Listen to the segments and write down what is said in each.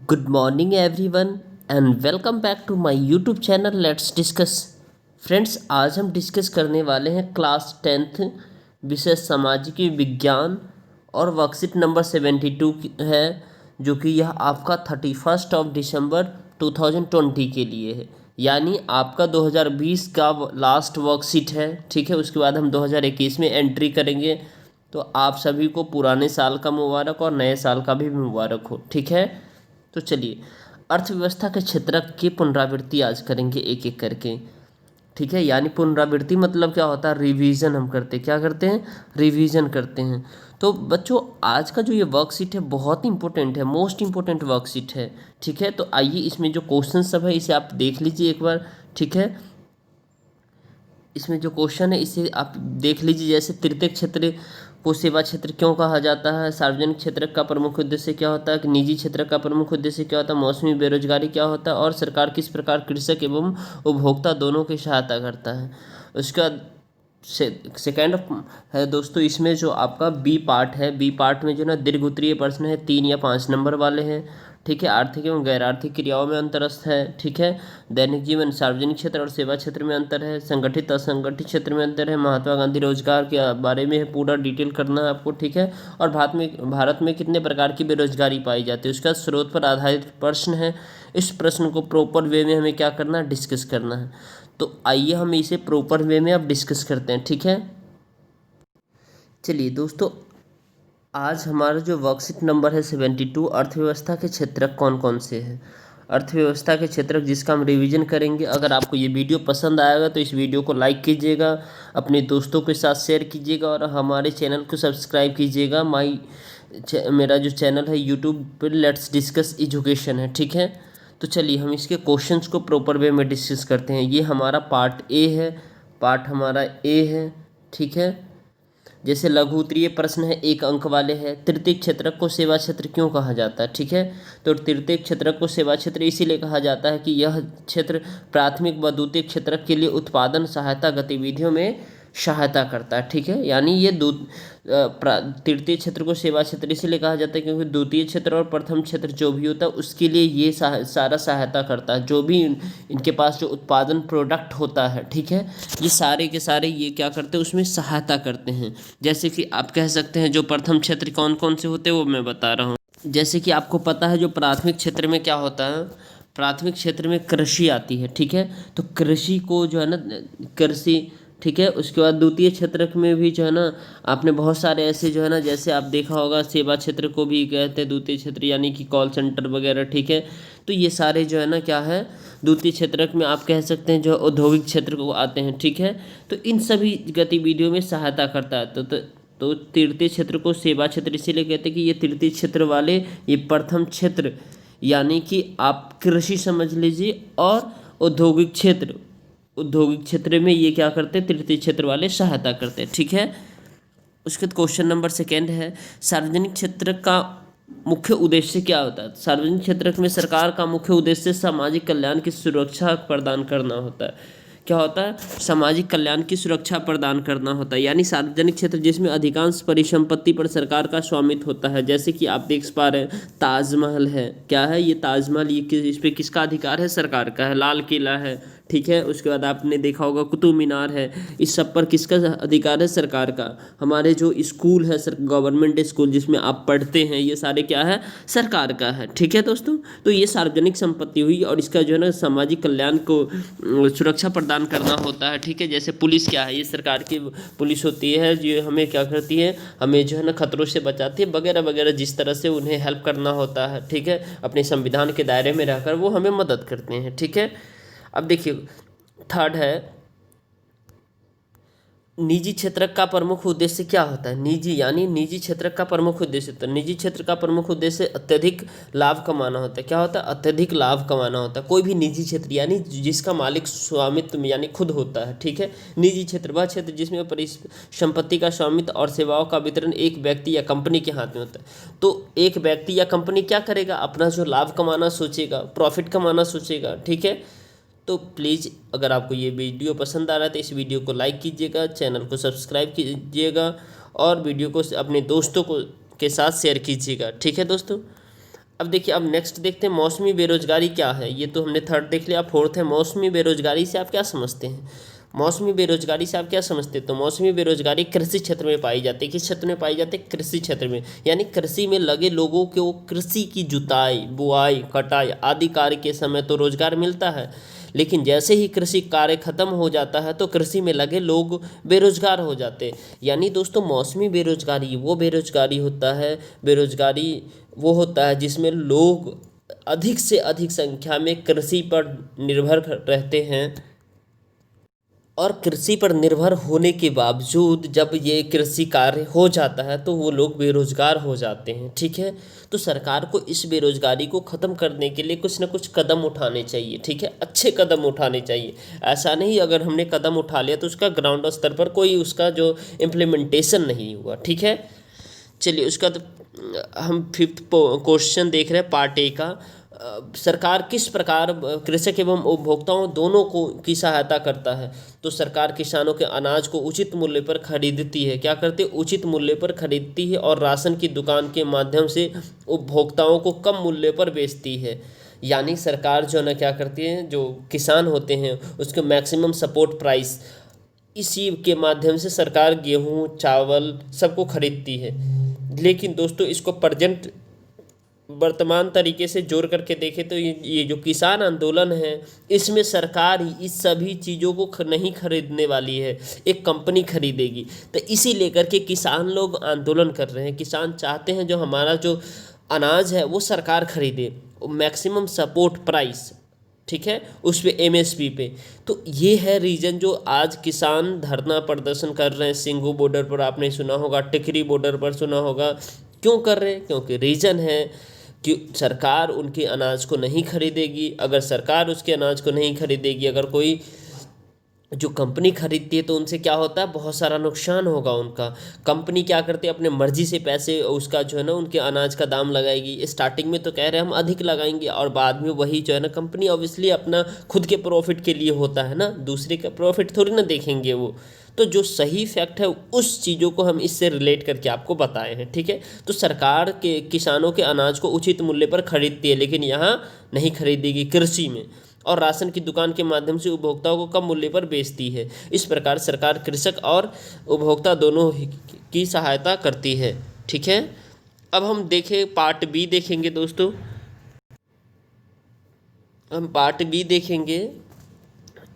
Good morning everyone and welcome back to my YouTube channel let's discuss. Friends, आज हम discuss करने वाले हैं क्लास 10th विषय सामाजिक विज्ञान और वर्कशीट नंबर 72 है, जो कि यह आपका 31 दिसंबर 2020 के लिए है, यानी आपका 2020 का लास्ट वर्कशीट है। ठीक है, उसके बाद हम 2021 में एंट्री करेंगे। तो आप सभी को पुराने साल का मुबारक और नए साल का भी मुबारक हो। ठीक है, तो चलिए अर्थव्यवस्था के क्षेत्रक की पुनरावृत्ति आज करेंगे एक एक करके। ठीक है, यानी पुनरावृत्ति मतलब क्या होता है, रिवीजन हम करते हैं। क्या करते हैं? रिवीजन करते हैं। तो बच्चों, आज का जो ये वर्कशीट है बहुत ही इंपॉर्टेंट है, मोस्ट इंपॉर्टेंट वर्कशीट है। ठीक है, तो आइए इसमें जो क्वेश्चन सब है इसे आप देख लीजिए एक बार। ठीक है, इसमें जो क्वेश्चन है इसे आप देख लीजिए। जैसे तृतीय क्षेत्र को सेवा क्षेत्र क्यों कहा जाता है, सार्वजनिक क्षेत्र का प्रमुख उद्देश्य क्या होता है, कि निजी क्षेत्र का प्रमुख उद्देश्य क्या होता है, मौसमी बेरोजगारी क्या होता है, और सरकार किस प्रकार कृषक एवं उपभोक्ता दोनों की सहायता करता है। उसका सेकेंड है दोस्तों, इसमें जो आपका बी पार्ट है, बी पार्ट में जो ना दीर्घ उत्तरीय प्रश्न है, 3 या 5 नंबर वाले हैं। ठीक है, आर्थिक एवं गैर आर्थिक क्रियाओं में अंतरस्थ है। ठीक है, दैनिक जीवन सार्वजनिक क्षेत्र और सेवा क्षेत्र में अंतर है, संगठित असंगठित क्षेत्र में अंतर है, महात्मा गांधी रोजगार के बारे में पूरा डिटेल करना है आपको। ठीक है, और भारत में कितने प्रकार की बेरोजगारी पाई जाती है, उसका स्रोत पर आधारित प्रश्न है। इस प्रश्न को प्रॉपर वे में हमें क्या करना है, डिस्कस करना है। तो आइए हम इसे प्रॉपर वे में अब डिस्कस करते हैं। ठीक है, चलिए दोस्तों, आज हमारा जो वर्कशीट नंबर है 72, अर्थव्यवस्था के क्षेत्रक कौन कौन से हैं। अर्थव्यवस्था के क्षेत्रक जिसका हम रिवीजन करेंगे। अगर आपको ये वीडियो पसंद आएगा तो इस वीडियो को लाइक कीजिएगा, अपने दोस्तों के साथ शेयर कीजिएगा और हमारे चैनल को सब्सक्राइब कीजिएगा। मेरा जो चैनल है यूट्यूब पर लेट्स डिस्कस एजुकेशन है। ठीक है, तो चलिए हम इसके क्वेश्चंस को प्रॉपर वे में डिस्कस करते हैं। ये हमारा पार्ट ए है, पार्ट हमारा ए है। ठीक है, जैसे लघु उत्तरीय प्रश्न है, 1 अंक वाले हैं। तृतीय क्षेत्रक को सेवा क्षेत्र क्यों कहा जाता है? ठीक है, तो तृतीय क्षेत्रक को सेवा क्षेत्र इसीलिए कहा जाता है कि यह क्षेत्र प्राथमिक व द्वितीय क्षेत्रक के लिए उत्पादन सहायता गतिविधियों में सहायता करता है। ठीक है, यानी ये तृतीय क्षेत्र को सेवा क्षेत्र इसलिए कहा जाता है क्योंकि द्वितीय क्षेत्र और प्रथम क्षेत्र जो भी होता है उसके लिए ये सारा सहायता करता है। जो भी इनके पास जो उत्पादन प्रोडक्ट होता है, ठीक है, ये सारे के सारे ये क्या करते हैं, उसमें सहायता करते हैं। जैसे कि आप कह सकते हैं जो प्रथम क्षेत्र कौन कौन से होते हैं वो मैं बता रहा हूँ। जैसे कि आपको पता है जो प्राथमिक क्षेत्र में क्या होता है, प्राथमिक क्षेत्र में कृषि आती है। ठीक है, तो कृषि को जो है ना, कृषि। ठीक है, उसके बाद द्वितीय क्षेत्र में भी जो है ना, आपने बहुत सारे ऐसे जो है ना, जैसे आप देखा होगा सेवा क्षेत्र को भी कहते हैं द्वितीय क्षेत्र, यानी कि कॉल सेंटर वगैरह। ठीक है, तो ये सारे जो है ना क्या है, द्वितीय क्षेत्र में आप कह सकते हैं जो औद्योगिक क्षेत्र को आते हैं। ठीक है, तो इन सभी गतिविधियों में सहायता करता है। तो तृतीय क्षेत्र को सेवा क्षेत्र इसीलिए कहते हैं कि ये तृतीय क्षेत्र वाले, ये प्रथम क्षेत्र यानी कि आप कृषि समझ लीजिए, और औद्योगिक क्षेत्र में ये क्या करते हैं, तृतीय क्षेत्र वाले सहायता करते हैं। ठीक है, उसके क्वेश्चन नंबर सेकेंड है, सार्वजनिक क्षेत्र का मुख्य उद्देश्य क्या होता है। सार्वजनिक क्षेत्र में सरकार का मुख्य उद्देश्य सामाजिक कल्याण की सुरक्षा प्रदान करना होता है। क्या होता है, सामाजिक कल्याण की सुरक्षा प्रदान करना होता है, यानी सार्वजनिक क्षेत्र जिसमें अधिकांश परिसंपत्ति पर सरकार का स्वामित्व होता है। जैसे कि आप देख पा रहे हैं ताजमहल है, क्या है ये ताजमहल, ये इस पर किसका अधिकार है, सरकार का है। लाल किला है, ठीक है, उसके बाद आपने देखा होगा कुतुब मीनार है, इस सब पर किसका अधिकार है, सरकार का। हमारे जो स्कूल है सर, गवर्नमेंट स्कूल जिसमें आप पढ़ते हैं, ये सारे क्या है, सरकार का है। ठीक है दोस्तों, तो ये सार्वजनिक संपत्ति हुई और इसका जो है ना सामाजिक कल्याण को सुरक्षा प्रदान करना होता है। ठीक है, जैसे पुलिस क्या है, ये सरकार की पुलिस होती है जो हमें क्या करती है, हमें जो है ना खतरों से बचाती है वगैरह वगैरह, जिस तरह से उन्हें हेल्प करना होता है। ठीक है, अपने संविधान के दायरे में रहकर वो हमें मदद करते हैं। ठीक है, अब देखिए थर्ड है, निजी क्षेत्र का प्रमुख उद्देश्य क्या होता है। निजी क्षेत्र का प्रमुख उद्देश्य, तो निजी क्षेत्र का प्रमुख उद्देश्य अत्यधिक लाभ कमाना होता है। क्या होता है, अत्यधिक लाभ कमाना होता है। कोई भी निजी क्षेत्र यानी जिसका मालिक स्वामित्व यानी खुद होता है। ठीक है, निजी क्षेत्र वह क्षेत्र जिसमें परिसंपत्ति का स्वामित्व और सेवाओं का वितरण एक व्यक्ति या कंपनी के हाथ में होता है। तो एक व्यक्ति या कंपनी क्या करेगा, अपना जो लाभ कमाना सोचेगा, प्रॉफिट कमाना सोचेगा। ठीक है, तो प्लीज़ अगर आपको ये वीडियो पसंद आ रहा है तो इस वीडियो को लाइक कीजिएगा, चैनल को सब्सक्राइब कीजिएगा और वीडियो को अपने दोस्तों के साथ शेयर कीजिएगा। ठीक है दोस्तों, अब देखिए, अब नेक्स्ट देखते हैं मौसमी बेरोजगारी क्या है। ये तो हमने थर्ड देख लिया। अब फोर्थ है मौसमी बेरोजगारी से आप क्या समझते हैं। मौसमी बेरोजगारी से आप क्या समझते हैं। तो मौसमी बेरोजगारी कृषि क्षेत्र में पाई जाती है। किस क्षेत्र में पाई जाती है। कृषि क्षेत्र में, यानी कृषि में लगे लोगों को कृषि की जुताई, बुआई, कटाई आदि कार्य के समय तो रोजगार मिलता है, लेकिन जैसे ही कृषि कार्य खत्म हो जाता है तो कृषि में लगे लोग बेरोजगार हो जाते हैं। यानी दोस्तों, मौसमी बेरोजगारी वो बेरोजगारी होता है, बेरोजगारी वो होता है जिसमें लोग अधिक से अधिक संख्या में कृषि पर निर्भर रहते हैं, और कृषि पर निर्भर होने के बावजूद जब ये कृषि कार्य हो जाता है तो वो लोग बेरोजगार हो जाते हैं। ठीक है, तो सरकार को इस बेरोजगारी को ख़त्म करने के लिए कुछ ना कुछ कदम उठाने चाहिए। ठीक है, अच्छे कदम उठाने चाहिए। ऐसा नहीं अगर हमने कदम उठा लिया तो उसका ग्राउंड स्तर पर कोई उसका जो इम्प्लीमेंटेशन नहीं हुआ। ठीक है, चलिए उसका तो हम फिफ्थ क्वेश्चन देख रहे हैं पार्ट ए का। सरकार किस प्रकार कृषक एवं उपभोक्ताओं दोनों को की सहायता करता है। तो सरकार किसानों के अनाज को उचित मूल्य पर खरीदती है। क्या करती है, उचित मूल्य पर खरीदती है, और राशन की दुकान के माध्यम से उपभोक्ताओं को कम मूल्य पर बेचती है। यानी सरकार जो है ना क्या करती है, जो किसान होते हैं उसके मैक्सिमम सपोर्ट प्राइस, इसी के माध्यम से सरकार गेहूँ, चावल सबको खरीदती है। लेकिन दोस्तों, इसको प्रेजेंट वर्तमान तरीके से जोड़ करके देखें तो ये जो किसान आंदोलन है, इसमें सरकार ही इस सभी चीज़ों को नहीं खरीदने वाली है, एक कंपनी खरीदेगी। तो इसी लेकर के किसान लोग आंदोलन कर रहे हैं। किसान चाहते हैं जो हमारा जो अनाज है वो सरकार खरीदे, मैक्सिमम सपोर्ट प्राइस। ठीक है, उस पे एमएसपी पे। तो ये है रीज़न जो आज किसान धरना प्रदर्शन कर रहे हैं। सिंघू बॉर्डर पर आपने सुना होगा, टिकरी बॉर्डर पर सुना होगा। क्यों कर रहे हैं, क्योंकि रीज़न है कि सरकार उनके अनाज को नहीं खरीदेगी। अगर सरकार उसके अनाज को नहीं खरीदेगी, अगर कोई जो कंपनी खरीदती है तो उनसे क्या होता है, बहुत सारा नुकसान होगा उनका। कंपनी क्या करती है, अपने मर्जी से पैसे उसका जो है ना उनके अनाज का दाम लगाएगी। स्टार्टिंग में तो कह रहे हैं हम अधिक लगाएंगे, और बाद में वही जो है ना कंपनी ऑब्वियसली अपना खुद के प्रॉफिट के लिए होता है ना, दूसरे का प्रॉफिट थोड़ी ना देखेंगे वो। तो जो सही फैक्ट है उस चीज़ों को हम इससे रिलेट करके आपको बताए हैं। ठीक है, तो सरकार के किसानों के अनाज को उचित मूल्य पर खरीदती है, लेकिन यहाँ नहीं खरीदेगी कृषि में, और राशन की दुकान के माध्यम से उपभोक्ताओं को कम मूल्य पर बेचती है। इस प्रकार सरकार कृषक और उपभोक्ता दोनों की सहायता करती है। ठीक है, अब हम देखें पार्ट बी देखेंगे दोस्तों। हम पार्ट बी देखेंगे।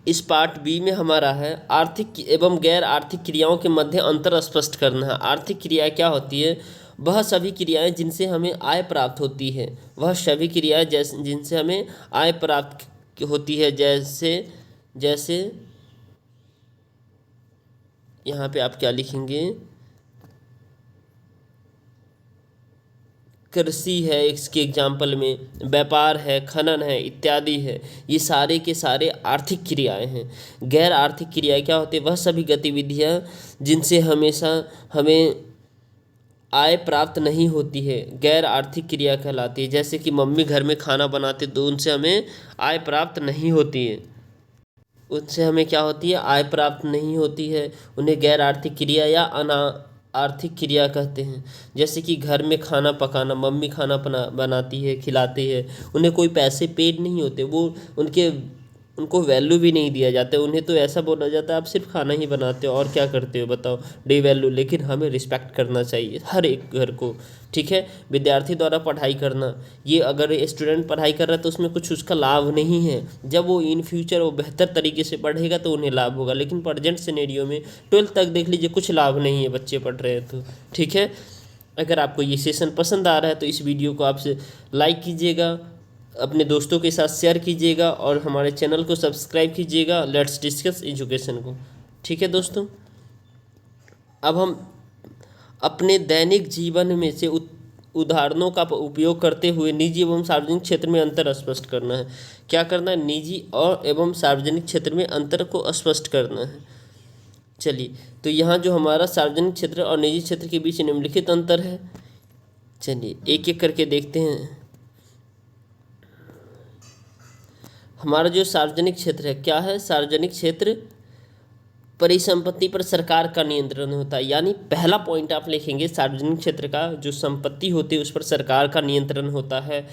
इस पार्ट बी में हमारा है आर्थिक एवं गैर आर्थिक क्रियाओं के मध्य अंतर स्पष्ट करना है। आर्थिक क्रिया क्या होती है, वह सभी क्रियाएं जिनसे हमें आय प्राप्त होती है। वह सभी क्रियाएं जैसे जिनसे हमें आय प्राप्त होती है, जैसे जैसे यहाँ पे आप क्या लिखेंगे, कृषि है इसके एग्जाम्पल में, व्यापार है, खनन है, इत्यादि है। ये सारे के सारे आर्थिक क्रियाएं हैं। गैर आर्थिक क्रियाएं क्या होती है, वह सभी गतिविधियाँ जिनसे हमेशा हमें आय प्राप्त नहीं होती है, गैर आर्थिक क्रिया कहलाती है। जैसे कि मम्मी घर में खाना बनाते तो उनसे हमें आय प्राप्त नहीं होती है, उनसे हमें क्या होती है, आय प्राप्त नहीं होती है। उन्हें गैर आर्थिक क्रिया या अना आर्थिक क्रिया कहते हैं। जैसे कि घर में खाना पकाना, मम्मी खाना बनाती है, खिलाती है, उन्हें कोई पैसे पेड नहीं होते, वो उनको वैल्यू भी नहीं दिया जाता है। उन्हें तो ऐसा बोला जाता है आप सिर्फ खाना ही बनाते हो और क्या करते हो बताओ, डे वैल्यू। लेकिन हमें रिस्पेक्ट करना चाहिए हर एक घर को। ठीक है, विद्यार्थी द्वारा पढ़ाई करना, ये अगर स्टूडेंट पढ़ाई कर रहा है तो उसमें कुछ उसका लाभ नहीं है। जब वो इन फ्यूचर वो बेहतर तरीके से पढ़ेगा तो उन्हें लाभ होगा। लेकिन प्रेजेंट सिनेरियो में 12th तक देख लीजिए, कुछ लाभ नहीं है बच्चे पढ़ रहे हैं तो। ठीक है, अगर आपको ये सेशन पसंद आ रहा है तो इस वीडियो को आपसे लाइक कीजिएगा, अपने दोस्तों के साथ शेयर कीजिएगा, और हमारे चैनल को सब्सक्राइब कीजिएगा लेट्स डिस्कस एजुकेशन को। ठीक है दोस्तों, अब हम अपने दैनिक जीवन में से उदाहरणों का उपयोग करते हुए निजी एवं सार्वजनिक क्षेत्र में अंतर स्पष्ट करना है। क्या करना है, निजी और एवं सार्वजनिक क्षेत्र में अंतर को स्पष्ट करना है। चलिए, तो यहाँ जो हमारा सार्वजनिक क्षेत्र और निजी क्षेत्र के बीच निम्नलिखित अंतर है, चलिए एक एक करके देखते हैं। हमारा जो सार्वजनिक क्षेत्र है क्या है, सार्वजनिक क्षेत्र परिसंपत्ति पर सरकार का नियंत्रण होता है। यानी पहला पॉइंट आप लिखेंगे सार्वजनिक क्षेत्र का जो संपत्ति होती है उस पर सरकार का नियंत्रण होता है।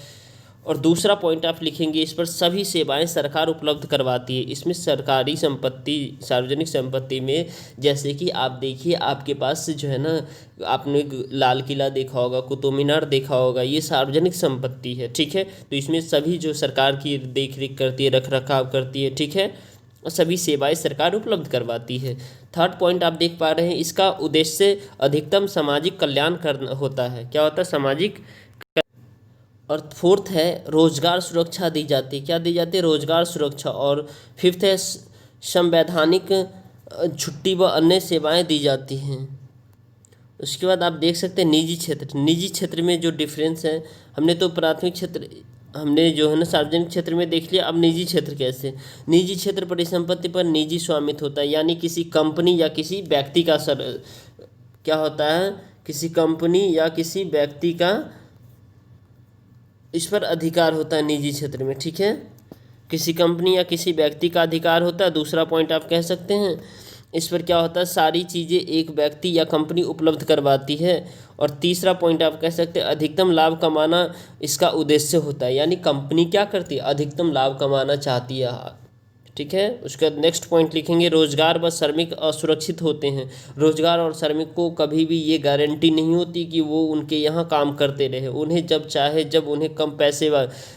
और दूसरा पॉइंट आप लिखेंगे इस पर सभी सेवाएं सरकार उपलब्ध करवाती है। इसमें सरकारी संपत्ति, सार्वजनिक संपत्ति में जैसे कि आप देखिए आपके पास जो है ना, आपने लाल किला देखा होगा, कुतुब मीनार देखा होगा, ये सार्वजनिक संपत्ति है, ठीक है। तो इसमें सभी जो सरकार की देख रेख करती है, रख रखाव करती है, ठीक है, और सभी सेवाएं सरकार उपलब्ध करवाती है। थर्ड पॉइंट आप देख पा रहे हैं, इसका उद्देश्य अधिकतम सामाजिक कल्याण करना होता है। क्या होता है? सामाजिक। और फोर्थ है रोजगार सुरक्षा दी जाती है। क्या दी जाती है? रोजगार सुरक्षा। और फिफ्थ है संवैधानिक छुट्टी व अन्य सेवाएं दी जाती हैं। उसके बाद आप देख सकते हैं निजी क्षेत्र। निजी क्षेत्र में जो डिफरेंस है, हमने तो प्राथमिक क्षेत्र, हमने जो है ना सार्वजनिक क्षेत्र में देख लिया। अब निजी क्षेत्र कैसे? निजी क्षेत्र परिसंपत्ति पर निजी स्वामित्व होता है। यानी किसी कंपनी या किसी व्यक्ति का क्या होता है? किसी कंपनी या किसी व्यक्ति का इस पर अधिकार होता है निजी क्षेत्र में, ठीक है। किसी कंपनी या किसी व्यक्ति का अधिकार होता है। दूसरा पॉइंट आप कह सकते हैं इस पर क्या होता है? सारी चीज़ें एक व्यक्ति या कंपनी उपलब्ध करवाती है। और तीसरा पॉइंट आप कह सकते हैं अधिकतम लाभ कमाना इसका उद्देश्य होता है। यानी कंपनी क्या करती है? अधिकतम लाभ कमाना चाहती है, ठीक है। उसके बाद नेक्स्ट पॉइंट लिखेंगे रोजगार व श्रमिक असुरक्षित होते हैं। रोजगार और श्रमिक को कभी भी ये गारंटी नहीं होती कि वो उनके यहाँ काम करते रहे। उन्हें जब चाहे, जब उन्हें कम पैसे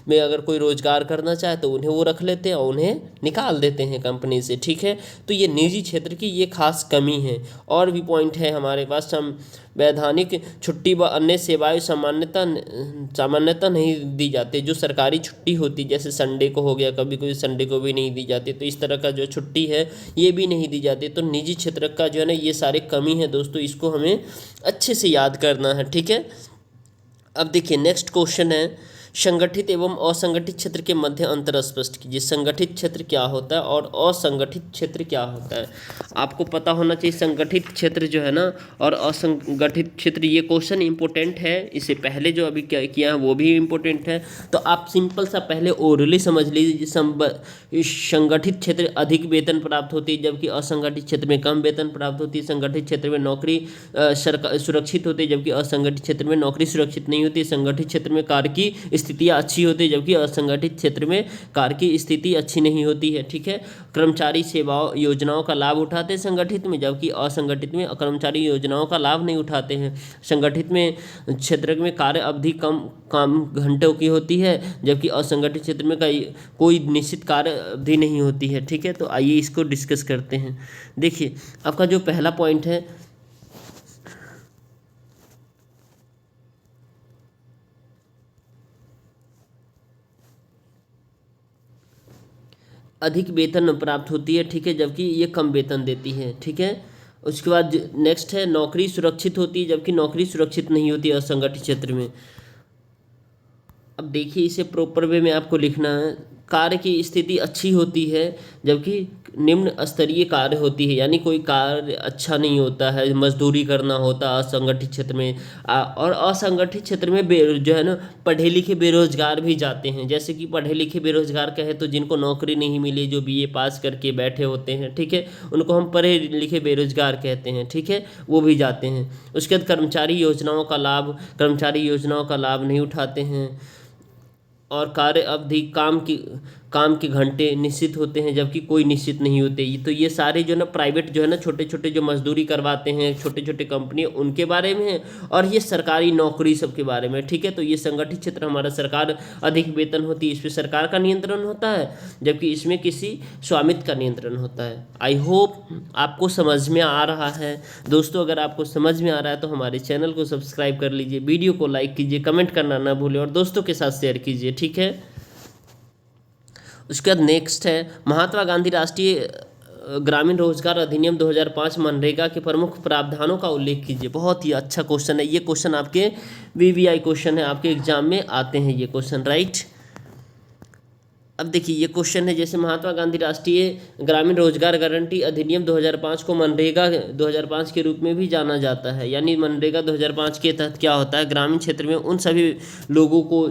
में अगर कोई रोजगार करना चाहे तो उन्हें वो रख लेते हैं और उन्हें निकाल देते हैं कंपनी से, ठीक है। तो ये निजी क्षेत्र की ये खास कमी है। और भी पॉइंट है हमारे पास, वैधानिक छुट्टी व अन्य सेवाएं सामान्यतः नहीं दी जाती। जो सरकारी छुट्टी होती जैसे संडे को हो गया, कभी कभी संडे को भी नहीं दी जाती, तो इस तरह का जो छुट्टी है ये भी नहीं दी जाती। तो निजी क्षेत्र का जो है ना ये सारे कमी है दोस्तों, इसको हमें अच्छे से याद करना है, ठीक है। अब देखिए नेक्स्ट क्वेश्चन है संगठित एवं असंगठित क्षेत्र के मध्य अंतर स्पष्ट कीजिए। संगठित क्षेत्र क्या होता है और असंगठित क्षेत्र क्या होता है? आपको पता होना चाहिए संगठित क्षेत्र जो है ना और असंगठित क्षेत्र, ये क्वेश्चन इंपॉर्टेंट है। इससे पहले जो अभी क्या किया है वो भी इम्पोर्टेंट है। तो आप सिंपल सा पहले ओरली समझ लीजिए। संगठित क्षेत्र अधिक वेतन प्राप्त होती है जबकि असंगठित क्षेत्र में कम वेतन प्राप्त होती है। संगठित क्षेत्र में नौकरी सुरक्षित होती है जबकि असंगठित क्षेत्र में नौकरी सुरक्षित नहीं होती। संगठित क्षेत्र में कार्य की स्थितियाँ अच्छी होती है जबकि असंगठित क्षेत्र में कार्य की स्थिति अच्छी नहीं होती है, ठीक है। कर्मचारी सेवाओं योजनाओं का लाभ उठाते हैं संगठित में जबकि असंगठित में कर्मचारी योजनाओं का लाभ नहीं उठाते हैं। संगठित में क्षेत्र में कार्य अवधि कम काम घंटों की होती है जबकि असंगठित क्षेत्र में कोई निश्चित कार्य अवधि नहीं होती है, ठीक है। तो आइए इसको डिस्कस करते हैं। देखिए आपका जो पहला पॉइंट है अधिक वेतन प्राप्त होती है, ठीक है, जबकि ये कम वेतन देती है, ठीक है। उसके बाद नेक्स्ट है नौकरी सुरक्षित होती है जबकि नौकरी सुरक्षित नहीं होती असंगठित क्षेत्र में। अब देखिए इसे प्रॉपर वे में आपको लिखना है। कार्य की स्थिति अच्छी होती है जबकि निम्न स्तरीय कार्य होती है। यानी कोई कार्य अच्छा नहीं होता है, मजदूरी करना होता है असंगठित क्षेत्र में। और असंगठित क्षेत्र में जो है ना पढ़े लिखे बेरोजगार भी जाते हैं। जैसे कि पढ़े लिखे बेरोजगार कहे तो जिनको नौकरी नहीं मिली, जो बीए पास करके बैठे होते हैं, ठीक है, उनको हम पढ़े लिखे बेरोजगार कहते हैं, ठीक है, वो भी जाते हैं। उसके बाद कर्मचारी योजनाओं का लाभ नहीं उठाते हैं। और कार्य अवधि काम के घंटे निश्चित होते हैं जबकि कोई निश्चित नहीं होते। तो ये सारे जो ना प्राइवेट जो है ना छोटे छोटे जो मजदूरी करवाते हैं छोटे छोटे कंपनी, उनके बारे में है। और ये सरकारी नौकरी सब के बारे में, ठीक है। तो ये संगठित क्षेत्र हमारा सरकार अधिक वेतन होती है, इस पर सरकार का नियंत्रण होता है जबकि इसमें किसी स्वामित्व का नियंत्रण होता है। आई होप आपको समझ में आ रहा है दोस्तों। अगर आपको समझ में आ रहा है तो हमारे चैनल को सब्सक्राइब कर लीजिए, वीडियो को लाइक कीजिए, कमेंट करना ना भूलें और दोस्तों के साथ शेयर कीजिए, ठीक है। उसके बाद नेक्स्ट है महात्मा गांधी राष्ट्रीय ग्रामीण रोजगार अधिनियम 2005 मनरेगा के प्रमुख प्रावधानों का उल्लेख कीजिए। बहुत ही अच्छा क्वेश्चन है ये। क्वेश्चन आपके वीवीआई क्वेश्चन है, आपके एग्जाम में आते हैं ये क्वेश्चन, राइट। अब देखिए ये क्वेश्चन है जैसे महात्मा गांधी राष्ट्रीय ग्रामीण रोजगार गारंटी अधिनियम 2005 को मनरेगा 2005 के रूप में भी जाना जाता है। यानी मनरेगा 2005 के तहत क्या होता है, ग्रामीण क्षेत्र में उन सभी लोगों को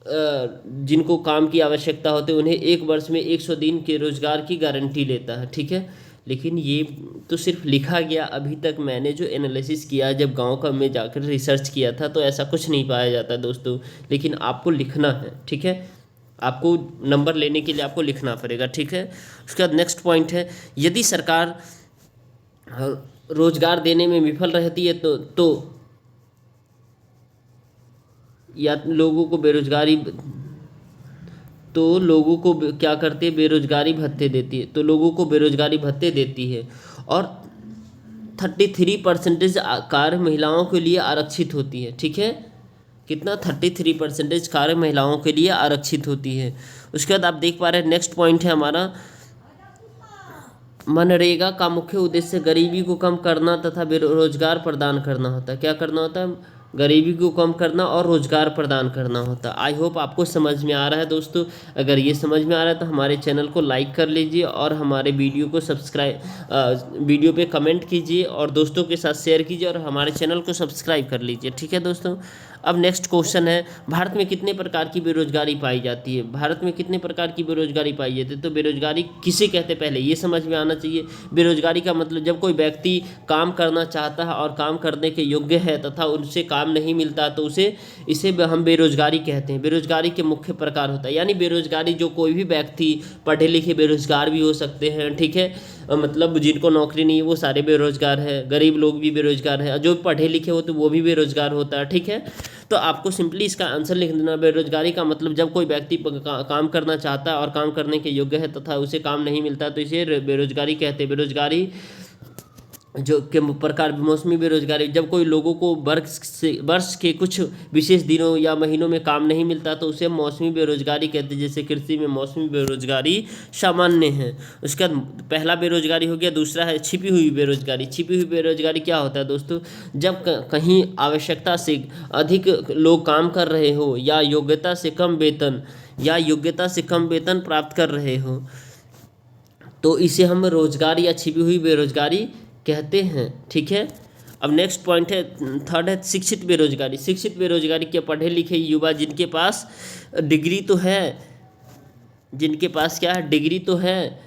जिनको काम की आवश्यकता होती है उन्हें एक वर्ष में 100 दिन के रोजगार की गारंटी लेता है, ठीक है। लेकिन ये तो सिर्फ लिखा गया। अभी तक मैंने जो एनालिसिस किया, जब गांव का में जाकर रिसर्च किया था, तो ऐसा कुछ नहीं पाया जाता दोस्तों। लेकिन आपको लिखना है, ठीक है, आपको नंबर लेने के लिए आपको लिखना पड़ेगा, ठीक है। उसके बाद नेक्स्ट पॉइंट है, यदि सरकार रोजगार देने में विफल रहती है तो या लोगों को बेरोजगारी, तो लोगों को क्या करती है, बेरोजगारी भत्ते देती है, तो लोगों को बेरोजगारी भत्ते देती है। और 33% कार्य महिलाओं के लिए आरक्षित होती है, ठीक है। कितना? 33% कार्य महिलाओं के लिए आरक्षित होती है। उसके बाद आप देख पा रहे हैं नेक्स्ट पॉइंट है हमारा, मनरेगा का मुख्य उद्देश्य गरीबी को कम करना तथा बेरोजगार प्रदान करना होता है। क्या करना होता है? गरीबी को कम करना और रोजगार प्रदान करना होता है। आई होप आपको समझ में आ रहा है दोस्तों। अगर ये समझ में आ रहा है तो हमारे चैनल को लाइक कर लीजिए और हमारे वीडियो को वीडियो पे कमेंट कीजिए और दोस्तों के साथ शेयर कीजिए और हमारे चैनल को सब्सक्राइब कर लीजिए, ठीक है दोस्तों। अब नेक्स्ट क्वेश्चन है, भारत में कितने प्रकार की बेरोजगारी पाई जाती है? भारत में कितने प्रकार की बेरोजगारी पाई जाती है? तो बेरोजगारी किसे कहते हैं, पहले ये समझ में आना चाहिए। बेरोजगारी का मतलब जब कोई व्यक्ति काम करना चाहता है और काम करने के योग्य है तथा उनसे काम नहीं मिलता, तो इसे हम बेरोजगारी कहते हैं। बेरोजगारी के मुख्य प्रकार होता है, यानी बेरोजगारी जो कोई भी व्यक्ति पढ़े लिखे बेरोजगार भी हो सकते हैं, ठीक है, मतलब जिनको नौकरी नहीं है वो सारे बेरोजगार है, गरीब लोग भी बेरोजगार है, जो पढ़े लिखे हो तो वो भी बेरोजगार होता है, ठीक है। तो आपको सिंपली इसका आंसर लिख देना, बेरोजगारी का मतलब जब कोई व्यक्ति काम करना चाहता है और काम करने के योग्य है तथा उसे काम नहीं मिलता, तो इसे बेरोजगारी कहते हैं। बेरोजगारी जो के प्रकार, मौसमी बेरोजगारी, जब कोई लोगों को वर्ष के कुछ विशेष दिनों या महीनों में काम नहीं मिलता तो उसे मौसमी बेरोजगारी कहते हैं। जैसे कृषि में मौसमी बेरोजगारी सामान्य है। उसके बाद पहला बेरोजगारी हो गया। दूसरा है छिपी हुई बेरोजगारी। छिपी हुई बेरोजगारी क्या होता है दोस्तों? जब कहीं आवश्यकता से अधिक लोग काम कर रहे हो या योग्यता से कम वेतन प्राप्त कर रहे हो, तो इसे हम रोजगार या छिपी हुई बेरोजगारी कहते हैं, ठीक है। अब नेक्स्ट पॉइंट है, थर्ड है शिक्षित बेरोजगारी। शिक्षित बेरोजगारी क्या? पढ़े लिखे युवा जिनके पास डिग्री तो है, जिनके पास क्या है, डिग्री तो है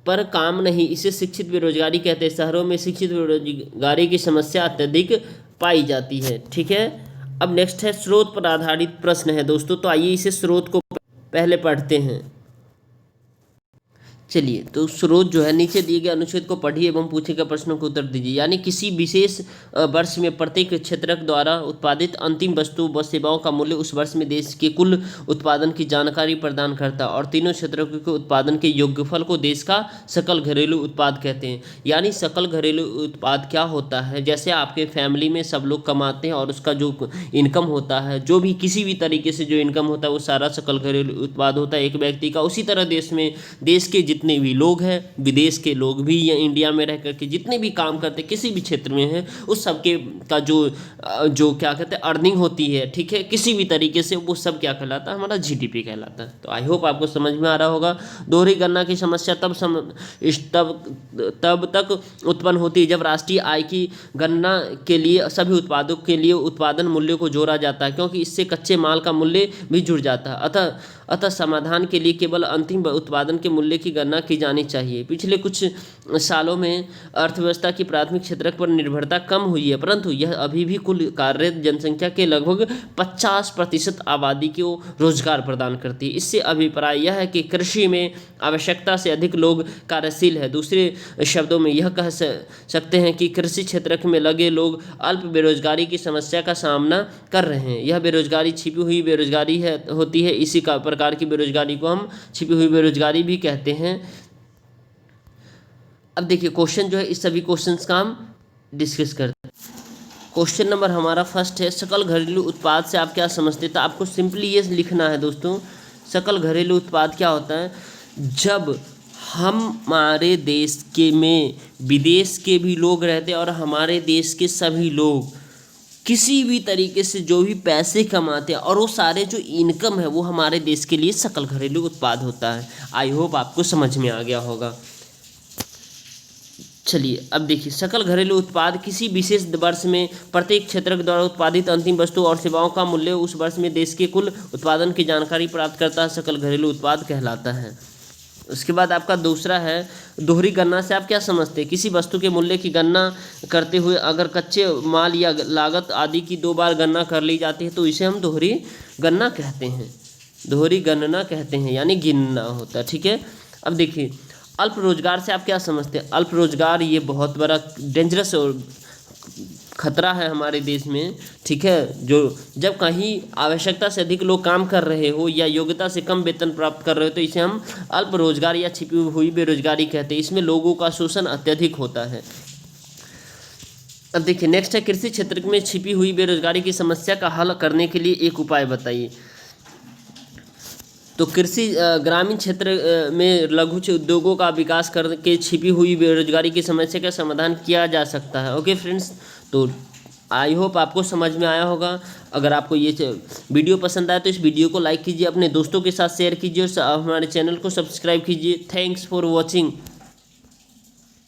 पर काम नहीं, इसे शिक्षित बेरोजगारी कहते हैं। शहरों में शिक्षित बेरोजगारी की समस्या अत्यधिक पाई जाती है, ठीक है। अब नेक्स्ट है स्रोत पर आधारित प्रश्न है दोस्तों, तो आइए इसे स्रोत को पहले पढ़ते हैं। चलिए, तो स्रोत जो है, नीचे दिए गए अनुच्छेद को पढ़िए एवं पूछे गए प्रश्नों को उत्तर दीजिए। यानी किसी विशेष वर्ष में प्रत्येक क्षेत्रक द्वारा उत्पादित अंतिम वस्तु व सेवाओं का मूल्य उस वर्ष में देश के कुल उत्पादन की जानकारी प्रदान करता है और तीनों क्षेत्रों के उत्पादन के योग्यफल को देश का सकल घरेलू उत्पाद कहते हैं। यानी सकल घरेलू उत्पाद क्या होता है? जैसे आपके फैमिली में सब लोग कमाते हैं और उसका जो इनकम होता है, जो भी किसी भी तरीके से जो इनकम होता है, वो सारा सकल घरेलू उत्पाद होता है एक व्यक्ति का। उसी तरह देश के जितने भी लोग हैं, विदेश के लोग भी या इंडिया में रह करके जितने भी काम करते किसी भी क्षेत्र में हैं, उस सब के का जो क्या कहते हैं अर्निंग होती है, ठीक है, किसी भी तरीके से, वो सब क्या कहलाता है? हमारा जीडीपी कहलाता है। तो आई होप आपको समझ में आ रहा होगा। दोहरी गणना की समस्या तब तक उत्पन्न होती है जब राष्ट्रीय आय की गणना के लिए सभी उत्पादों के लिए उत्पादन मूल्य को जोड़ा जाता है, क्योंकि इससे कच्चे माल का मूल्य भी जुड़ जाता है। अतः समाधान के लिए केवल अंतिम उत्पादन के मूल्य की गणना की जानी चाहिए। पिछले कुछ सालों में अर्थव्यवस्था की प्राथमिक क्षेत्रक पर निर्भरता कम हुई है, परंतु यह अभी भी कुल कार्यरत जनसंख्या के लगभग 50% आबादी को रोजगार प्रदान करती है। इससे अभिप्राय यह है कि कृषि में आवश्यकता से अधिक लोग कार्यशील है। दूसरे शब्दों में यह कह सकते हैं कि कृषि क्षेत्र में लगे लोग अल्प बेरोजगारी की समस्या का सामना कर रहे हैं। यह बेरोजगारी छिपी हुई बेरोजगारी होती है। इसी प्रकार की बेरोजगारी को हम छिपी हुई बेरोजगारी भी कहते हैं। अब देखिए क्वेश्चन जो है, इस सभी क्वेश्चंस का हम डिस्कस करते हैं। क्वेश्चन नंबर हमारा फर्स्ट है, सकल घरेलू उत्पाद से आप क्या समझते हैं? तो आपको सिंपली ये लिखना है दोस्तों, सकल घरेलू उत्पाद क्या होता है? जब हमारे देश के में विदेश के भी लोग रहते हैं और हमारे देश के सभी लोग किसी भी तरीके से जो भी पैसे कमाते हैं और वो सारे जो इनकम है वो हमारे देश के लिए सकल घरेलू उत्पाद होता है। आई होप आपको समझ में आ गया होगा। चलिए अब देखिए, सकल घरेलू उत्पाद किसी विशेष वर्ष में प्रत्येक क्षेत्र के द्वारा उत्पादित अंतिम वस्तु और सेवाओं का मूल्य उस वर्ष में देश के कुल उत्पादन की जानकारी प्राप्त करता है, सकल घरेलू उत्पाद कहलाता है। उसके बाद आपका दूसरा है दोहरी गणना से आप क्या समझते हैं? किसी वस्तु के मूल्य की गणना करते हुए अगर कच्चे माल या लागत आदि की 2 बार गणना कर ली जाती है तो इसे हम दोहरी गणना कहते हैं। दोहरी गणना कहते हैं यानी गिनना होता है, ठीक है। अब देखिए अल्प रोजगार से आप क्या समझते हैं? अल्प रोजगार ये बहुत बड़ा डेंजरस और खतरा है हमारे देश में, ठीक है। जो जब कहीं आवश्यकता से अधिक लोग काम कर रहे हो या योग्यता से कम वेतन प्राप्त कर रहे हो तो इसे हम अल्प रोजगार या छिपी हुई बेरोजगारी कहते हैं। इसमें लोगों का शोषण अत्यधिक होता है। अब देखिए नेक्स्ट है कृषि क्षेत्र में छिपी हुई बेरोजगारी की समस्या का हल करने के लिए एक उपाय बताइए। तो कृषि ग्रामीण क्षेत्र में लघु उद्योगों का विकास करके छिपी हुई बेरोजगारी की समस्या का समाधान किया जा सकता है। ओके फ्रेंड्स, तो आई होप आपको समझ में आया होगा। अगर आपको ये वीडियो पसंद आया तो इस वीडियो को लाइक कीजिए, अपने दोस्तों के साथ शेयर कीजिए और हमारे चैनल को सब्सक्राइब कीजिए। Thanks for watching.